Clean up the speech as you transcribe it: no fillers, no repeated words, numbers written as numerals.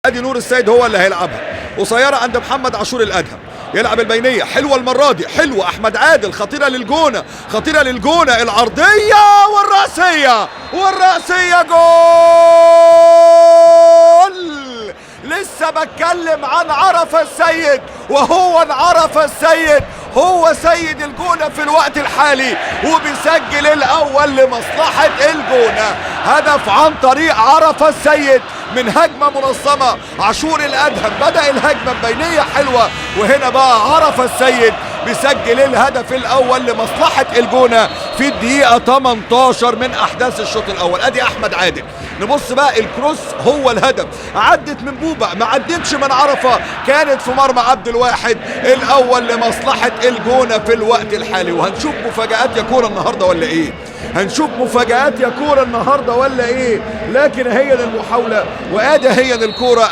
ادي نور السيد هو اللي هيلعبها قصيره عند محمد عاشور الادهم، يلعب البينيه حلوه المره دي، حلوه احمد عادل، خطيره للجونه، خطيره للجونه، العرضيه والراسيه جول. لسه بتكلم عن عرفة السيد، وهو عرفة السيد هو سيد الجونة في الوقت الحالي، وبيسجل الأول لمصلحة الجونة. هدف عن طريق عرفة السيد من هجمة منظمة. عاشور الأدهم بدأ الهجمة ببينية حلوة، وهنا بقى عرفة السيد بيسجل الهدف الأول لمصلحة الجونة في الدقيقة 18 من أحداث الشوط الأول. أدي أحمد عادل، نبص بقى الكروس هو الهدف، عدت من بوبا ما عدتش من عرفة، كانت في مرمى عبد الواحد، الأول لمصلحة الجونة في الوقت الحالي. وهنشوف مفاجآت يا كورة النهاردة ولا إيه؟ هنشوف مفاجآت يا كورة النهاردة ولا إيه؟ لكن هي المحاولة وآدي هي الكورة.